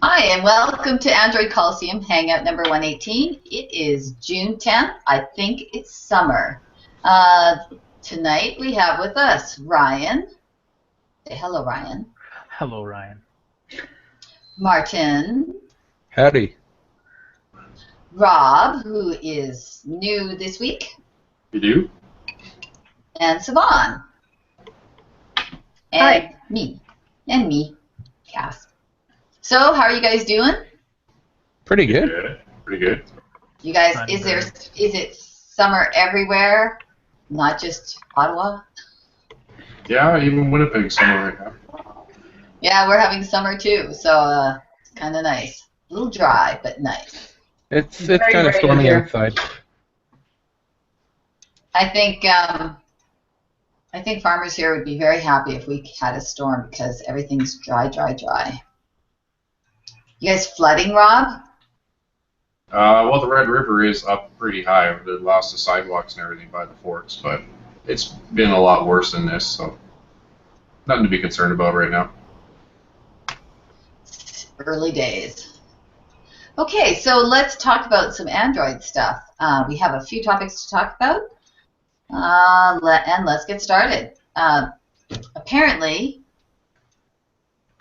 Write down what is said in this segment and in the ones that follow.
Hi, and welcome to Android Coliseum Hangout number 118. It is June 10th. I think it's summer. Tonight we have with us Ryan. Say hello, Ryan. Hello, Ryan. Martin. Howdy. Rob, who is new this week. You do? And Savan. And Hi. Me. And me, Cass. So, how are you guys doing? Pretty good. Pretty good. You guys, is it summer everywhere, not just Ottawa? Yeah, even Winnipeg's summer right now. Yeah, we're having summer too, so it's kind of nice. A little dry, but nice. It's kind of stormy outside. I think farmers here would be very happy if we had a storm because everything's dry. You guys flooding, Rob? Well, the Red River is up pretty high. They lost the sidewalks and everything by the forks, but it's been a lot worse than this, so nothing to be concerned about right now. Early days. Okay, so let's talk about some Android stuff. We have a few topics to talk about, and let's get started. Apparently,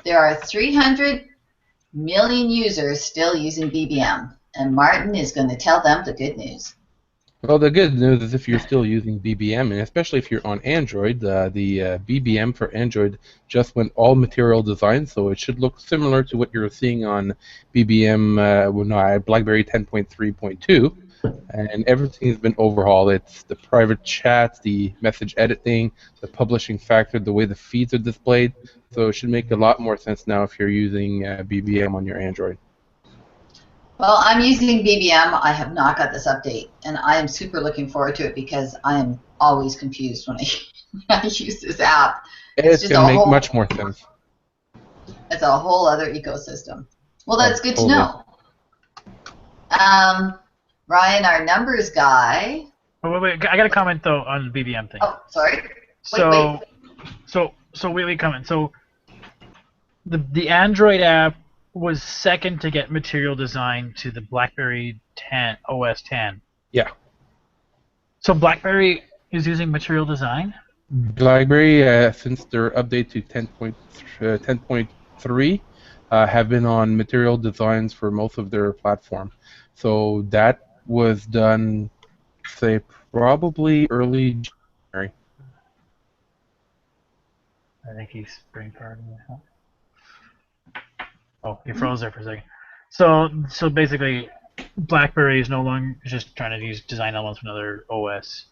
there are 300 million users still using BBM, and Martin is going to tell them the good news. Well, the good news is if you're still using BBM, and especially if you're on Android, the BBM for Android just went all material design, so it should look similar to what you're seeing on BBM, BlackBerry 10.3.2, and everything has been overhauled. It's the private chats, the message editing, the publishing factor, the way the feeds are displayed, so it should make a lot more sense now if you're using BBM on your Android. Well, I'm using BBM. I have not got this update, and I am super looking forward to it because I am always confused when I use this app. It's going to make much more sense. It's a whole other ecosystem. Well, that's good to know. Ryan, our numbers guy. Oh, wait. I got a comment though on the BBM thing. Oh, sorry. Wait, comment. So the Android app was second to get material design to the BlackBerry 10 OS 10. Yeah. So BlackBerry is using material design? BlackBerry, since their update to 10.3, have been on material designs for most of their platform. So that was done, say, probably early January. I think he's brain farting. Oh, he froze there for a second. So basically, BlackBerry is no longer just trying to use design elements from another OS.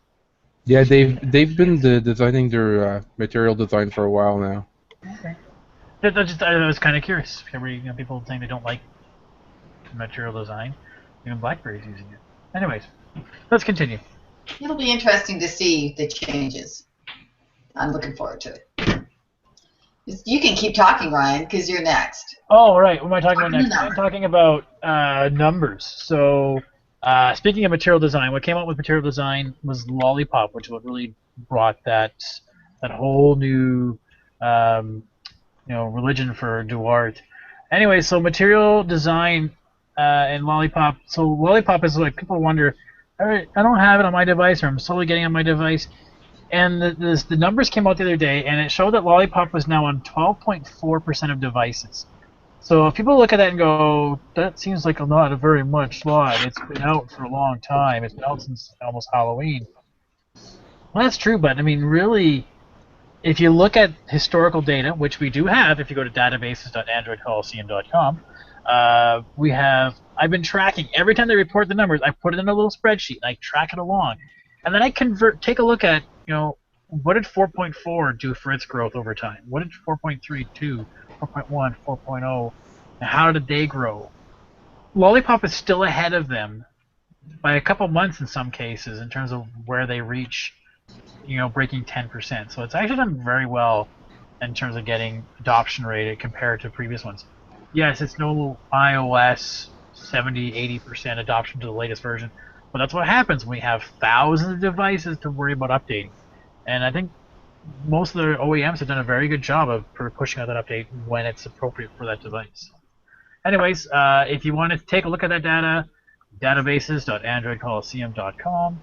Yeah, they've been designing their material design for a while now. Okay. I was kind of curious. People saying they don't like material design. Even BlackBerry's using it. Anyways, let's continue. It'll be interesting to see the changes. I'm looking forward to it. You can keep talking, Ryan, because you're next. Oh, right. What am I talking about next? I'm talking about numbers. So, speaking of material design, what came out with material design was Lollipop, which really brought that whole new religion for Duarte. Anyway, so material design and Lollipop. So Lollipop is like, people wonder, I don't have it on my device, or I'm slowly getting on my device. And the numbers came out the other day, and it showed that Lollipop was now on 12.4% of devices. So if people look at that and go, that seems like not a very much lot. It's been out for a long time. It's been out since almost Halloween. Well, that's true, but I mean, really, if you look at historical data, which we do have, if you go to databases.androidcoliseum.com, I've been tracking every time they report the numbers. I put it in a little spreadsheet. And I track it along, and then I take a look at, what did 4.4 do for its growth over time? What did 4.3 do? 4.1, 4.0, and how did they grow? Lollipop is still ahead of them by a couple months in some cases in terms of where they reach, breaking 10%. So it's actually done very well in terms of getting adoption rate compared to previous ones. Yes, it's no iOS 70, 80% adoption to the latest version, but that's what happens when we have thousands of devices to worry about updating. And I think most of the OEMs have done a very good job of pushing out that update when it's appropriate for that device. Anyways, if you want to take a look at that data, databases.androidcoliseum.com.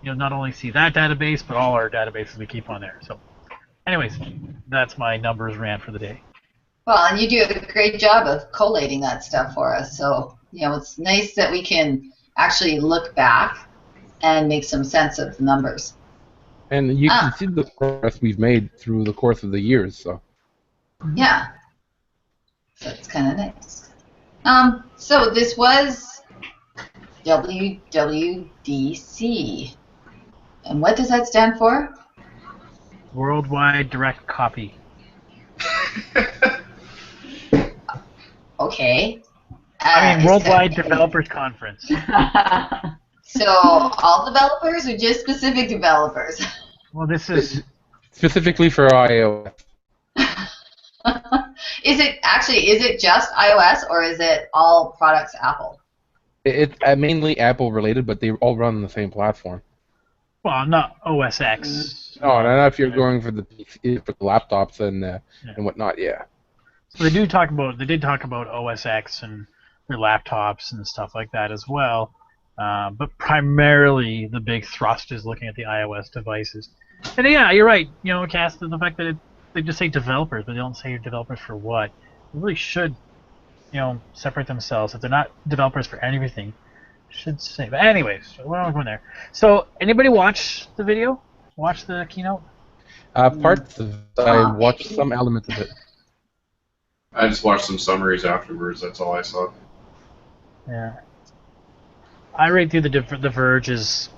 You'll not only see that database, but all our databases we keep on there. So, anyways, that's my numbers rant for the day. Well, and you do a great job of collating that stuff for us. So, it's nice that we can actually look back and make some sense of the numbers. And you can see the progress we've made through the course of the years. So. Yeah. So it's kind of nice. So this was WWDC. And what does that stand for? Worldwide Direct Copy. Okay. I mean, Worldwide Developers Conference. So all developers or just specific developers? Well, this is specifically for iOS. Is it just iOS or is it all products Apple? It's mainly Apple related, but they all run on the same platform. Well, not OS X. No, not if you're going for the laptops and whatnot. Yeah. So they did talk about OS X and their laptops and stuff like that as well. But primarily the big thrust is looking at the iOS devices. And yeah, you're right. Cass, the fact that they just say developers, but they don't say developers for what. They really should, separate themselves. If they're not developers for everything, should say. But anyways, we're not going there. So, anybody watch the video? Watch the keynote? Parts of it. I watched some elements of it. I just watched some summaries afterwards. That's all I saw. Yeah. I read through the Verge's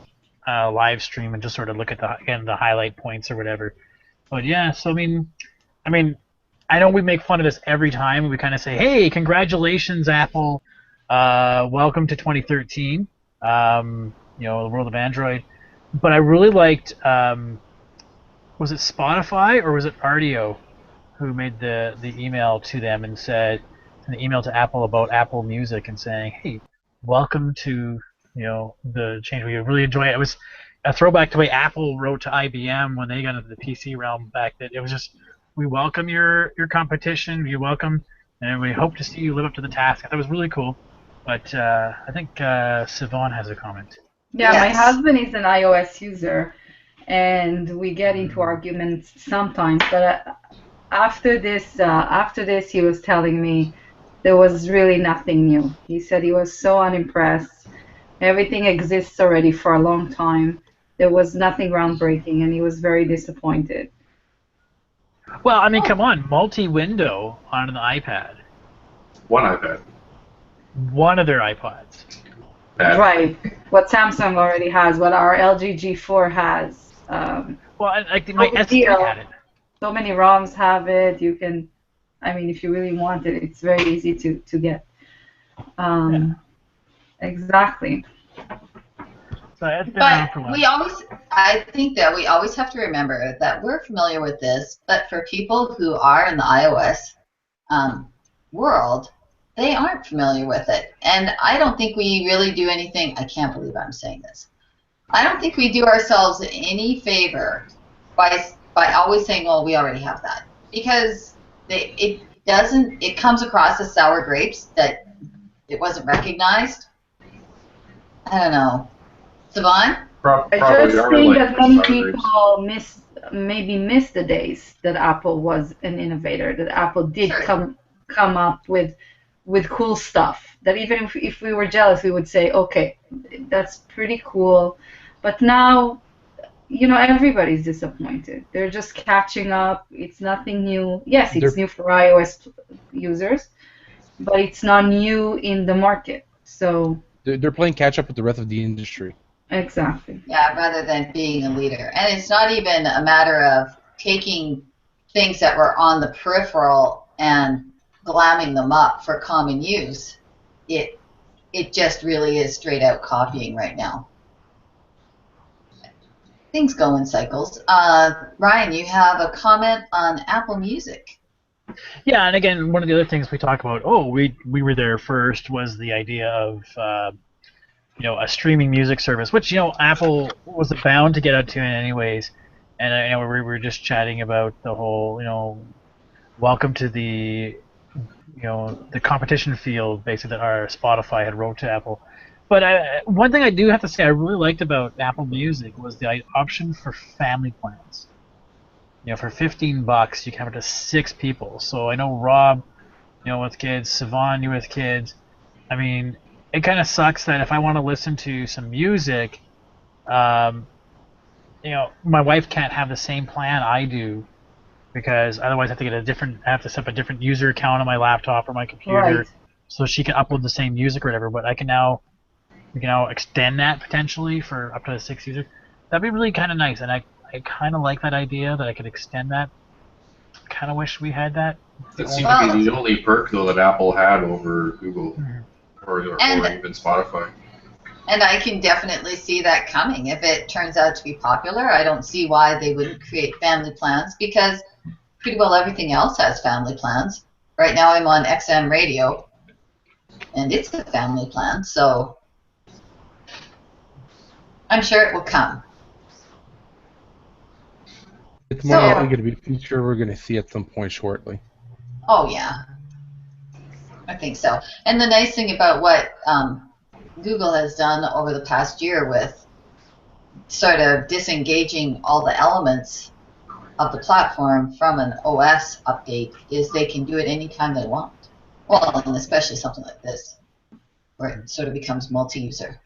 live stream and just sort of look at the highlight points or whatever. But yeah, so I mean, I know we make fun of this every time. We kind of say, "Hey, congratulations, Apple! Welcome to 2013. The world of Android." But I really liked. Was it Spotify or was it Rdio who made the email to them and said an email to Apple about Apple Music and saying, "Hey, welcome to the change. We really enjoy it." It was a throwback to the way Apple wrote to IBM when they got into the PC realm back. That it was just, "We welcome your competition. We welcome, and we hope to see you live up to the task." I thought it was really cool. But I think Siobhan has a comment. Yeah, Yes. My husband is an iOS user, and we get into arguments sometimes. But after this, he was telling me there was really nothing new. He said he was so unimpressed. Everything exists already for a long time. There was nothing groundbreaking, and he was very disappointed. Well, I mean, come on, multi-window on an iPad. One iPad. One of their iPods. Pad. Right. What Samsung already has, what our LG G4 has. Well, my S3 deal. had it. So many ROMs have it. You can, if you really want it, it's very easy to get. Exactly. So it's been around for a while. I think that we always have to remember that we're familiar with this, but for people who are in the iOS world, they aren't familiar with it. And I don't think we really do anything. I can't believe I'm saying this. I don't think we do ourselves any favor by always saying, "Well, we already have that," because it comes across as sour grapes that it wasn't recognized. I don't know. Savon? I just think that many people miss the days that Apple was an innovator, that Apple did come up with cool stuff, that even if we were jealous, we would say, "Okay, that's pretty cool." But now, everybody's disappointed. They're just catching up. It's nothing new. Yes, it's new for iOS users, but it's not new in the market. So they're playing catch up with the rest of the industry. Exactly. Yeah, rather than being a leader. And it's not even a matter of taking things that were on the peripheral and glamming them up for common use. It just really is straight out copying right now. Things go in cycles. Ryan, you have a comment on Apple Music. Yeah, and again, one of the other things we talk about, we were there first, was the idea of a streaming music service, which Apple was bound to get out to in anyways. And we were just chatting about the whole welcome to the the competition field basically that our Spotify had wrote to Apple. But one thing I do have to say I really liked about Apple Music was the option for family plans. For $15 you can have it to 6 people. So I know Rob, with kids, Siobhan, you with kids. I mean, it kind of sucks that if I want to listen to some music, my wife can't have the same plan I do, because otherwise I have to I have to set up a different user account on my laptop or my computer, Right. so she can upload the same music or whatever. But we can now extend that potentially for up to 6 users. That'd be really kind of nice, and I kind of like that idea that I could extend that. Kind of wish we had that. That seems to be the only perk though that Apple had over Google or even Spotify. And I can definitely see that coming. If it turns out to be popular, I don't see why they wouldn't create family plans, because pretty well everything else has family plans. Right now I'm on XM radio, and it's a family plan, so I'm sure it will come. It's more likely going to be a feature we're going to see at some point shortly. Oh, yeah. I think so. And the nice thing about what Google has done over the past year with sort of disengaging all the elements of the platform from an OS update is they can do it anytime they want. Well, and especially something like this, where it sort of becomes multi-user.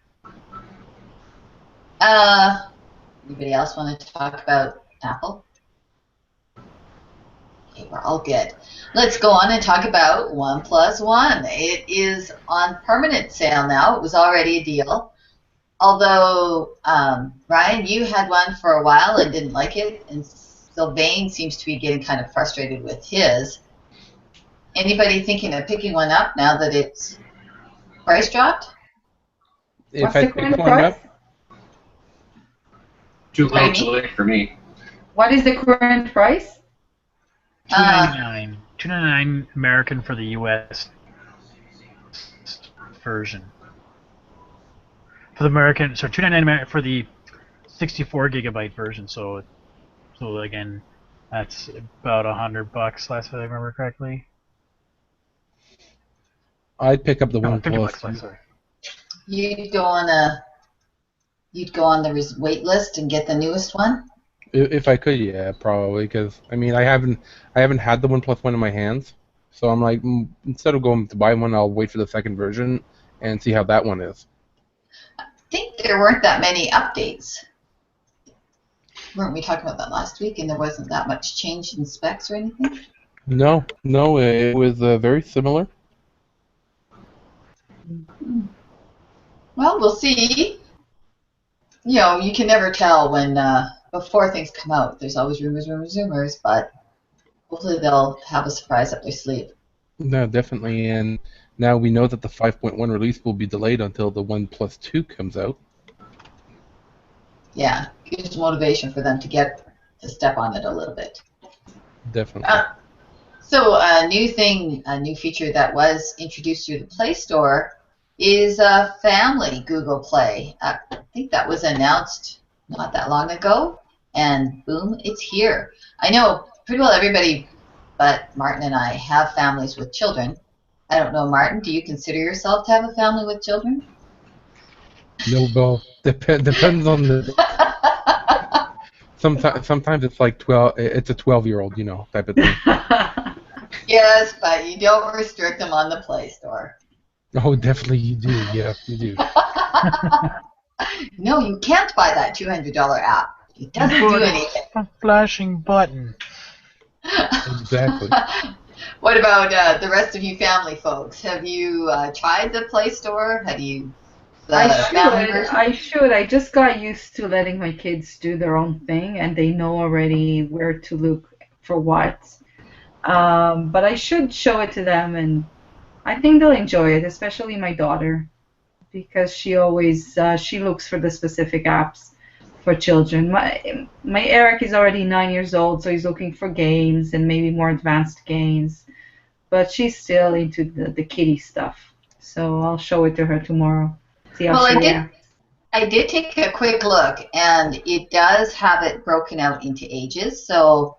Anybody else want to talk about Apple? Okay, we're all good. Let's go on and talk about OnePlus One. It is on permanent sale now. It was already a deal. Although, Ryan, you had one for a while and didn't like it, and Sylvain seems to be getting kind of frustrated with his. Anybody thinking of picking one up now that it's price dropped? If I pick one up, too late for me. What is the current price? $2.99. $2.99 American for the US version. For the American, so $2.99 for the 64 gigabyte version. So again, that's about $100 last, if I remember correctly. I'd pick up the $50 sorry. You'd go on the wait list and get the newest one? If I could, yeah, probably, because I mean I haven't had the OnePlus One in my hands, so I'm like, instead of going to buy one, I'll wait for the second version and see how that one is. I think there weren't that many updates. Weren't we talking about that last week? And there wasn't that much change in specs or anything? No, it was very similar. Well, we'll see. You can never tell when before things come out. There's always rumors, but hopefully they'll have a surprise up their sleeve. No, definitely, and now we know that the 5.1 release will be delayed until the OnePlus 2 comes out. Yeah, gives motivation for them to step on it a little bit. Definitely. So a new feature that was introduced through the Play Store is Family Google Play. I think that was announced not that long ago, and boom, it's here. I know pretty well everybody but Martin and I have families with children. I don't know, Martin, do you consider yourself to have a family with children? No, well, depends on the... Sometimes it's like 12. It's a 12-year-old, type of thing. Yes, but you don't restrict them on the Play Store. Oh, definitely you do. Yes, you do. No, you can't buy that $200 app. It doesn't do anything. A flashing button. Exactly. What about the rest of you family folks? Have you tried the Play Store? Have you... I should. I just got used to letting my kids do their own thing, and they know already where to look for what. But I should show it to them, and I think they'll enjoy it, especially my daughter, because she always she looks for the specific apps for children. My Eric is already 9 years old, so he's looking for games and maybe more advanced games, but she's still into the kiddie stuff. So I'll show it to her tomorrow. Well, I did take a quick look, and it does have it broken out into ages, so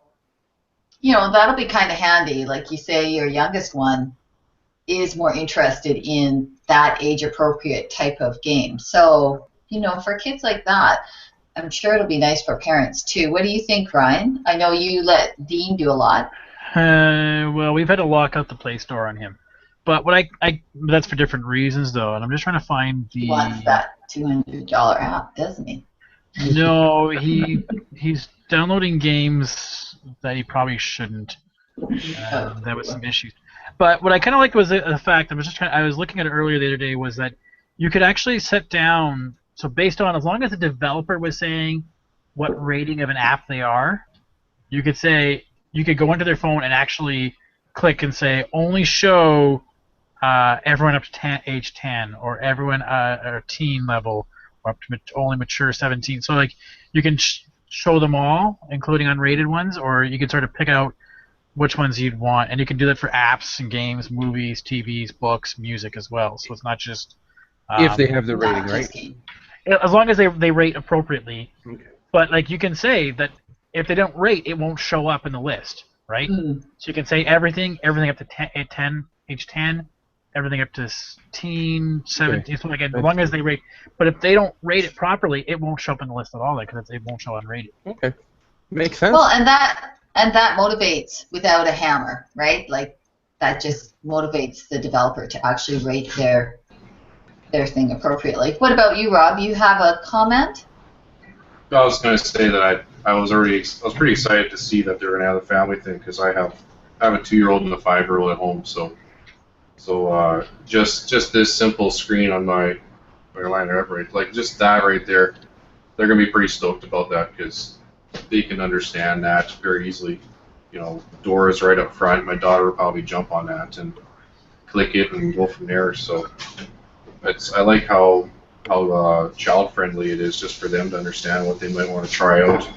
that'll be kind of handy. Like you say, your youngest one is more interested in that age-appropriate type of game. So, you know, for kids like that, I'm sure it'll be nice for parents too. What do you think, Ryan? I know you let Dean do a lot. Well, we've had to lock out the Play Store on him. But what that's for different reasons, though, and I'm just trying to find the... He wants that $200 app, doesn't he? No, he's downloading games that he probably shouldn't. There was some issues. But what I kind of liked was the fact, I was looking at it earlier the other day, was that you could actually set down, so based on, as long as the developer was saying what rating of an app they are, you could go into their phone and actually click and say, only show everyone up to age 10, or everyone or teen level, or up to only mature 17. So like you can show them all, including unrated ones, or you can sort of pick out which ones you'd want, and you can do that for apps and games, movies, TVs, books, music as well. So it's not just if they have the rating, right? As long as they rate appropriately. Okay. But like you can say that if they don't rate, it won't show up in the list, right? So you can say everything up to age 10, everything up to teen, 17, something like that, as long as they rate. But if they don't rate it properly, it won't show up in the list at all, because it won't show unrated. Okay, makes sense. Well, and that motivates without a hammer, right? Like that just motivates the developer to actually rate their thing appropriately. What about you, Rob? You have a comment? I was going to say that I was pretty excited to see that they're going to have the family thing, because I have a 2-year-old and a 5-year-old at home, so just this simple screen on my liner upright, like just that right there, they're going to be pretty stoked about that, because they can understand that very easily. You know, door is right up front. My daughter will probably jump on that and click it and go from there. So I like how child friendly it is, just for them to understand what they might want to try out.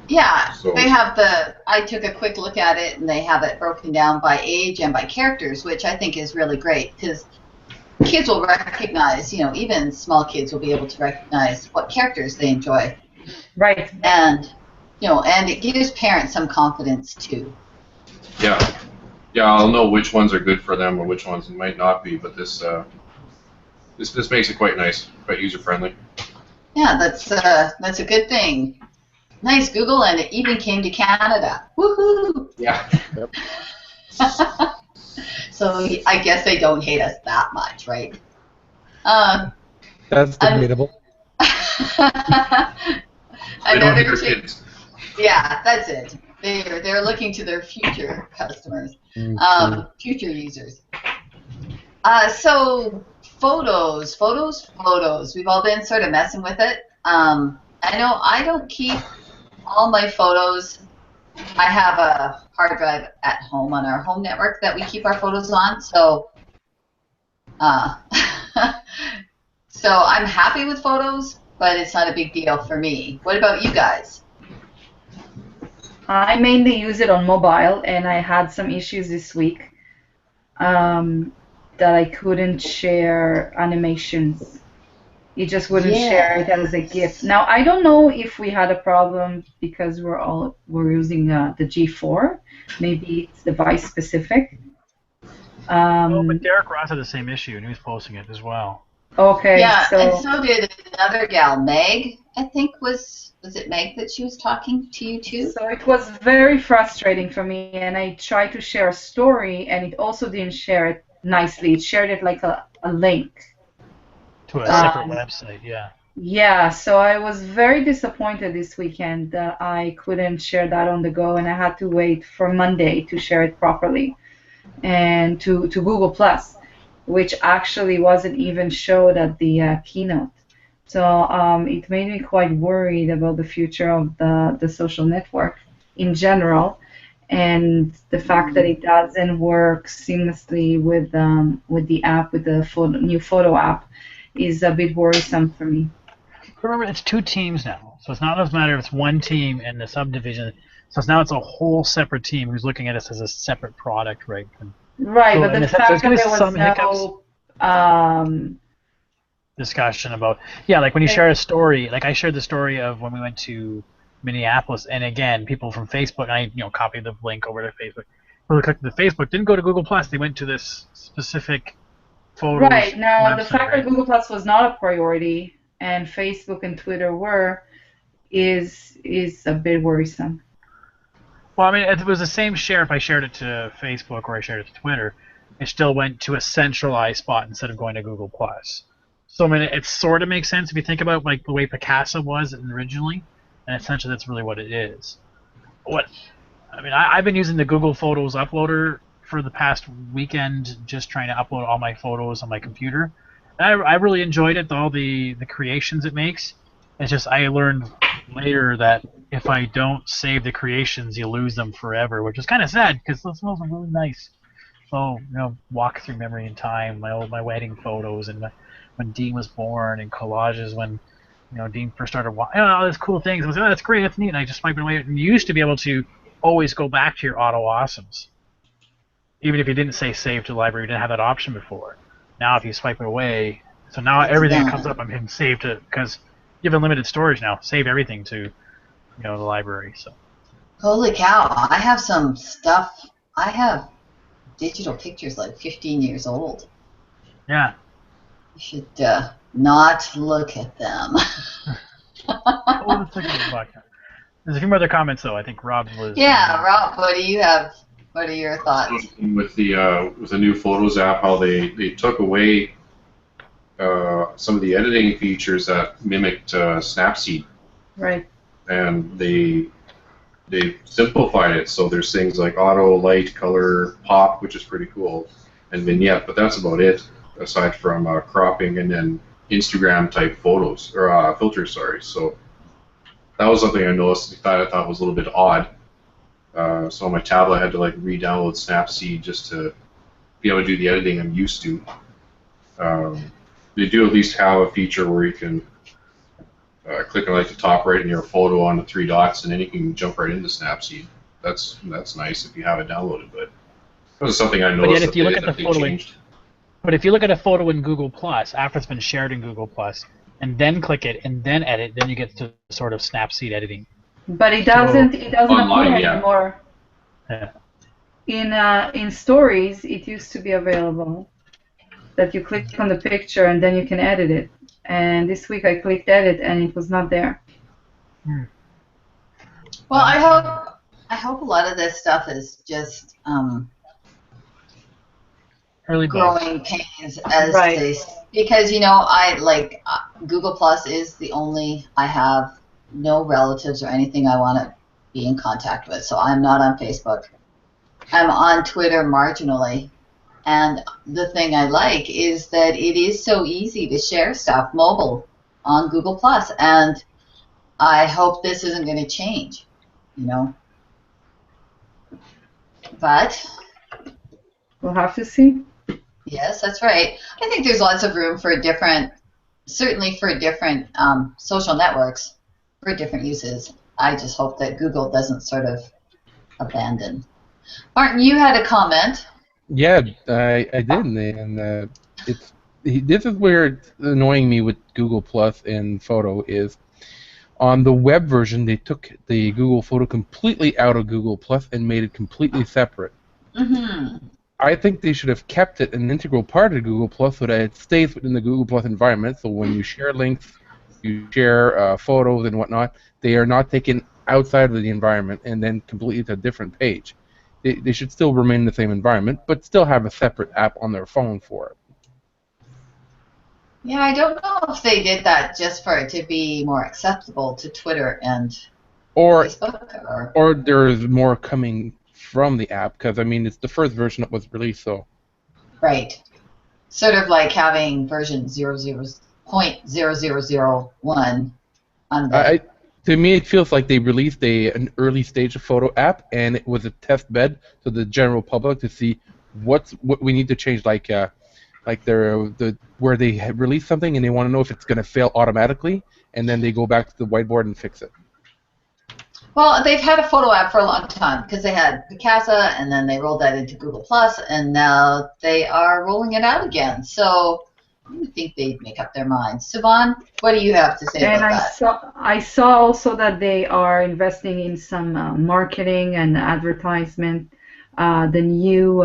Yeah, So they have I took a quick look at it, and they have it broken down by age and by characters, which I think is really great, because kids will recognize, you know, even small kids will be able to recognize what characters they enjoy. Right. And, you know, and it gives parents some confidence too. Yeah, I'll know which ones are good for them or which ones might not be, but this makes it quite nice, quite user friendly. Yeah, that's a good thing. Nice, Google, and it even came to Canada. Woohoo! Yeah. Yep. So I guess they don't hate us that much, right? That's debatable. They don't hit their kids. Yeah, that's it. They're looking to their future customers, future users. So photos. We've all been sort of messing with it. I know I don't keep all my photos. I have a hard drive at home on our home network that we keep our photos on. So, so I'm happy with photos, but it's not a big deal for me. What about you guys? I mainly use it on mobile, and I had some issues this week that I couldn't share animations. It just wouldn't share it as a GIF. Now, I don't know if we had a problem because we're using the G4. Maybe it's device specific. But Derek Ross had the same issue, and he was posting it as well. Okay. Yeah, so, and so did another gal, Meg. I think was it Meg that she was talking to you too? So it was very frustrating for me, and I tried to share a story, and it also didn't share it nicely. It shared it like a link. To a separate website, yeah. Yeah, so I was very disappointed this weekend that I couldn't share that on the go, and I had to wait for Monday to share it properly, and to Google Plus, which actually wasn't even showed at the keynote. So it made me quite worried about the future of the social network in general, and the fact that it doesn't work seamlessly with the app, with the new photo app, is a bit worrisome for me. Remember, it's 2 teams now, so it's not as a matter of it's one team and the subdivision. So now it's a whole separate team who's looking at us as a separate product, right? Right, so, but the fact that there was no discussion about like when you share a story, like I shared the story of when we went to Minneapolis, and again, people from Facebook, and I copied the link over to Facebook. who clicked the Facebook didn't go to Google Plus. They went to this specific photos Right. Now, the website, fact right? that Google Plus was not a priority and Facebook and Twitter were is a bit worrisome. Well, I mean, it was the same share if I shared it to Facebook or I shared it to Twitter. It still went to a centralized spot instead of going to Google Plus. So I mean, it sort of makes sense if you think about like the way Picasa was originally, and essentially that's really what it is. I've been using the Google Photos uploader for the past weekend, just trying to upload all my photos on my computer. And I really enjoyed it, all the creations it makes. It's just I learned later that if I don't save the creations, you lose them forever, which is kind of sad because those are really nice. So walk through memory and time, my wedding photos and when Dean was born, and collages when Dean first started all these cool things. I was like, oh, that's great, that's neat. And I just swiped it away. And you used to be able to always go back to your auto awesomes, even if you didn't say save to the library. You didn't have that option before. Now if you swipe it away, so now everything that comes up, I'm hitting save to, because you have unlimited storage now. Save everything to the library. So Holy cow! I have some stuff. I have digital pictures like 15 years old. Yeah. You should not look at them. There's a few more other comments though. I think Rob was. Yeah, Rob. What do you have? What are your thoughts? With the new Photos app, how they took away some of the editing features that mimicked Snapseed. Right. And they simplified it, so there's things like auto, light, color, pop, which is pretty cool, and vignette, but that's about it, aside from cropping and then Instagram type photos, or filters, sorry. So that was something I noticed that I thought was a little bit odd. So on my tablet I had to like re-download Snapseed just to be able to do the editing I'm used to. They do at least have a feature where you can click on like the top right in your photo on the three dots, and then you can jump right into Snapseed. That's nice if you have it downloaded. But that was something I noticed. But if you look at the photo, changed. But if you look at a photo in Google Plus after it's been shared in Google Plus, and then click it and then edit, then you get to sort of Snapseed editing. But it doesn't. It doesn't Online, appear yeah. anymore. Yeah. In Stories, it used to be available that you click on the picture and then you can edit it. And this week I clicked edit and it was not there. Well, I hope a lot of this stuff is just Early growing pains as Right. they, because I like Google Plus is the only, I have no relatives or anything I want to be in contact with, so I'm not on Facebook. I'm on Twitter marginally, and the thing I like is that it is so easy to share stuff mobile on Google Plus, and I hope this isn't going to change, But We'll have to see. yes, that's right. I think there's lots of room for different social networks for different uses. I just hope that Google doesn't sort of abandon. Martin, you had a comment. Yeah, I did, and this is where it's annoying me with Google Plus and Photo is on the web version they took the Google Photo completely out of Google Plus and made it completely separate. Mm-hmm. I think they should have kept it an integral part of Google Plus so that it stays within the Google Plus environment. So when you share links, you share photos and whatnot, they are not taken outside of the environment and then completely to a different page. They should still remain in the same environment, but still have a separate app on their phone for it. Yeah, I don't know if they did that just for it to be more acceptable to Twitter and Facebook. Or there is more coming from the app, because, I mean, it's the first version that was released, so... Right. Sort of like having version 0.0001 on the... To me, it feels like they released an early stage of photo app, and it was a test bed to the general public to see what we need to change, like where they had released something and they want to know if it's going to fail automatically, and then they go back to the whiteboard and fix it. Well, they've had a photo app for a long time because they had Picasa, and then they rolled that into Google Plus, and now they are rolling it out again. So I would think they'd make up their minds. Siobhan, what do you have to say about that? And I saw also that they are investing in some marketing and advertisement The new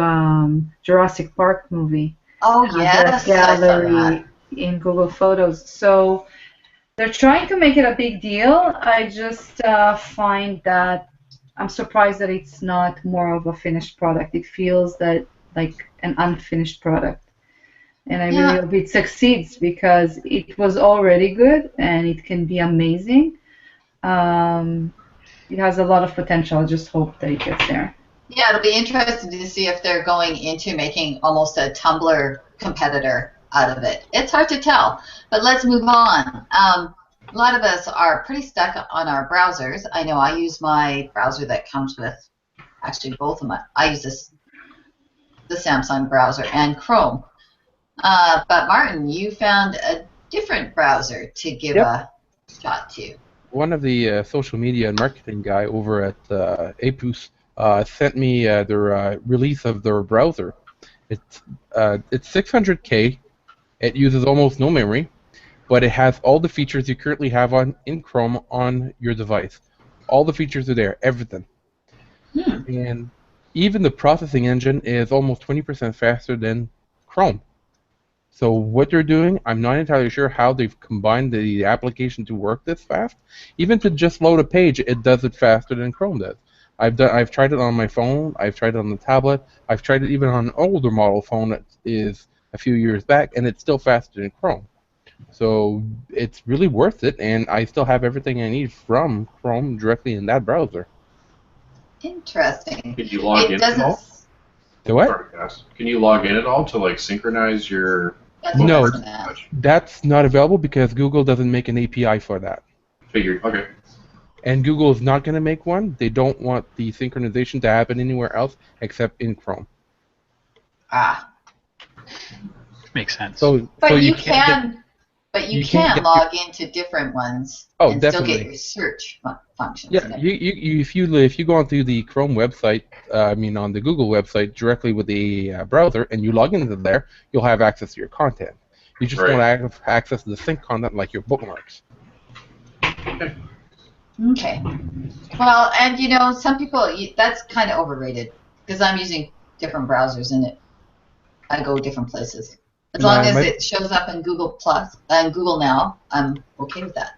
Jurassic Park movie Oh has a yes, I saw that. gallery in Google Photos. So they're trying to make it a big deal. I just find that I'm surprised that it's not more of a finished product. It feels that like an unfinished product. And I really Yeah, hope it succeeds because it was already good and it can be amazing. Um, it has a lot of potential. I just hope that it gets there. yeah, it'll be interesting to see if they're going into making almost a Tumblr competitor out of it. It's hard to tell, but let's move on. A lot of us are pretty stuck on our browsers. I know I use my browser that comes with actually both of my. I use the Samsung browser and Chrome. But Martin, you found a different browser to give Yep. a shot to. One of the social media and marketing guy over at APUS sent me their release of their browser. It's 600K. It uses almost no memory, but it has all the features you currently have in Chrome on your device. All the features are there, everything. And even the processing engine is almost 20% faster than Chrome. So what they're doing, I'm not entirely sure how they've combined the application to work this fast. Even to just load a page, it does it faster than Chrome does. I've tried it on my phone, I've tried it on the tablet, I've tried it even on an older model phone that is a few years back, and it's still faster than Chrome. So it's really worth it, and I still have everything I need from Chrome directly in that browser. Interesting. Can you log It in at doesn't. all? The what? Sorry, Cass. Can you log in at all to like synchronize your That's what I No, was gonna ask. that's not available because Google doesn't make an API for that. figured? Okay. And Google is not going to make one. They don't want the synchronization to happen anywhere else except in Chrome. Ah, Makes sense. So but you can't can. But you can't can get log into different ones Oh, and still definitely. get your search functions. Yeah, And everything. if you go onto the Chrome website, on the Google website directly with the browser, and you log into there, you'll have access to your content. You just Right. won't have access to the sync content like your bookmarks. Okay. Well, and you know, some people that's kind of overrated because I'm using different browsers and I go different places. As long as it shows up in Google Plus and Google Now, I'm okay with that.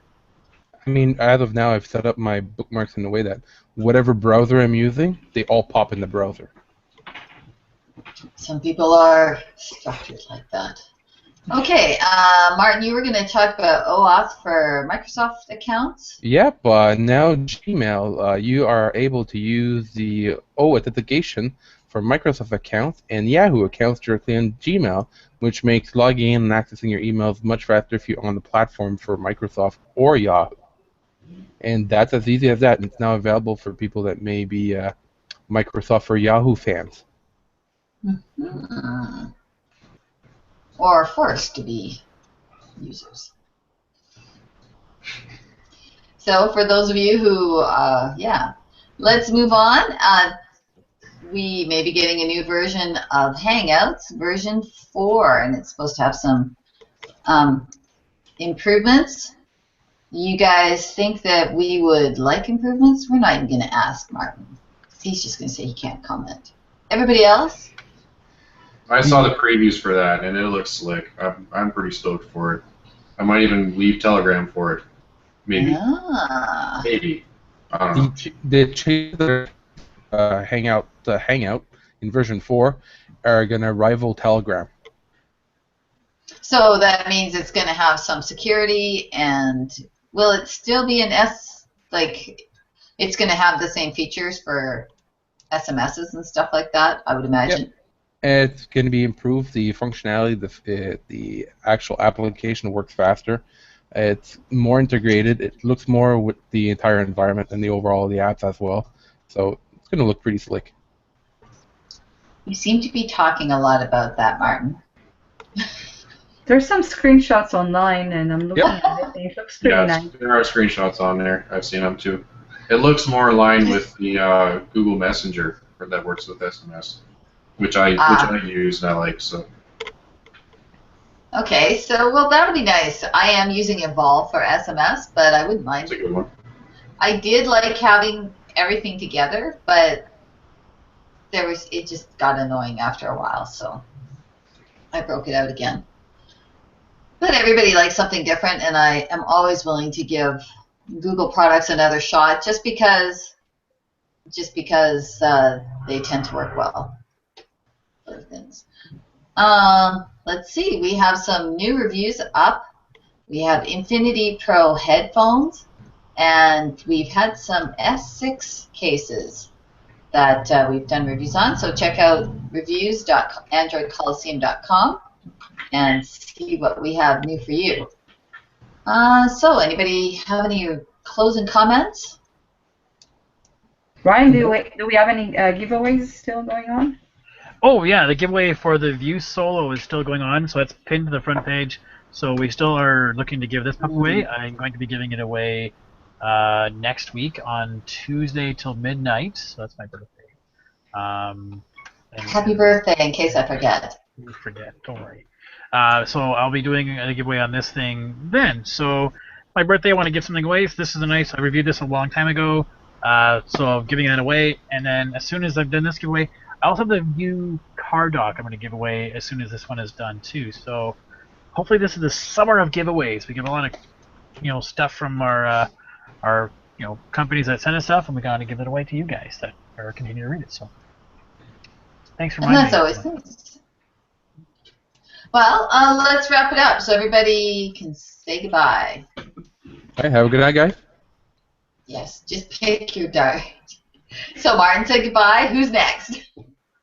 As of now, I've set up my bookmarks in a way that whatever browser I'm using, they all pop in the browser. Some people are structured like that. Okay, Martin, you were going to talk about OAuth for Microsoft accounts? Yep, now Gmail, you are able to use the authentication for Microsoft accounts and Yahoo accounts directly on Gmail, which makes logging in and accessing your emails much faster if you're on the platform for Microsoft or Yahoo. And that's as easy as that, and it's now available for people that may be Microsoft or Yahoo fans. Mm-hmm. Or forced to be users. So for those of you who, let's move on. We may be getting a new version of Hangouts, version 4, and it's supposed to have some improvements. You guys think that we would like improvements? We're not even going to ask Martin. He's just going to say he can't comment. Everybody else? I saw the previews for that, and it looks slick. I'm pretty stoked for it. I might even leave Telegram for it. Maybe. Ah. Maybe. I don't know. The changes Hangout in version 4 are going to rival Telegram. So that means it's going to have some security, and will it still be an it's going to have the same features for SMSs and stuff like that, I would imagine? Yep. It's going to be improved. The functionality, the actual application works faster. It's more integrated. It looks more with the entire environment and the overall the apps as well. So it's going to look pretty slick. You seem to be talking a lot about that, Martin. There's some screenshots online, and I'm looking at it, and it looks pretty nice. There are screenshots on there. I've seen them too. It looks more in line with the Google Messenger that works with SMS, which I use and I like. So. Okay, so well that'll be nice. I am using Evolve for SMS, but I wouldn't mind. That's a good one. I did like having everything together, but it just got annoying after a while, so I broke it out again. But everybody likes something different, and I am always willing to give Google products another shot, just because they tend to work well. Other things. Let's see. We have some new reviews up. We have Infinity Pro headphones, and we've had some S6 cases that we've done reviews on. So check out reviews.androidcoliseum.com and see what we have new for you. So anybody have any closing comments? Ryan, do we have any giveaways still going on? Oh yeah, the giveaway for the View Solo is still going on, so it's pinned to the front page. So we still are looking to give this pup away. I'm going to be giving it away next week on Tuesday till midnight. So that's my birthday. Happy birthday, in case I forget. You forget, don't worry. So I'll be doing a giveaway on this thing then. So my birthday, I want to give something away. So this is I reviewed this a long time ago. So I'm giving it away, and then as soon as I've done this giveaway, I also have the View car dock I'm going to give away as soon as this one is done too. So hopefully this is the summer of giveaways. We give a lot of stuff from our companies that send us stuff, and we got to give it away to you guys that are continue to read it. So thanks for reminding me. That's always nice. Well, let's wrap it up so everybody can say goodbye. Hey, have a good night, guys. Yes, just pick your dart. So Martin said goodbye. Who's next?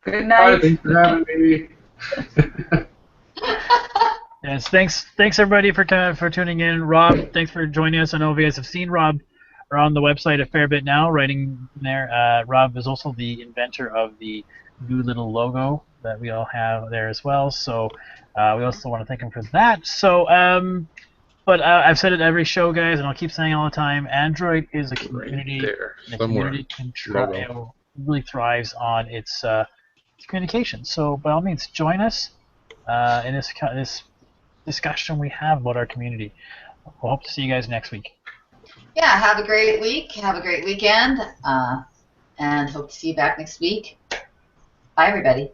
Good night. Thanks for having me. Yes, thanks everybody for tuning in. Rob, thanks for joining us. I know you guys have seen Rob around the website a fair bit now, writing there. Rob is also the inventor of the new little logo that we all have there as well. So we also want to thank him for that. So, but I've said it every show, guys, and I'll keep saying it all the time. Android is a community. Right there, and somewhere. The community really thrives on its communication. So by all means, join us in this discussion we have about our community. We'll hope to see you guys next week. Yeah, have a great week. Have a great weekend. And hope to see you back next week. Bye, everybody.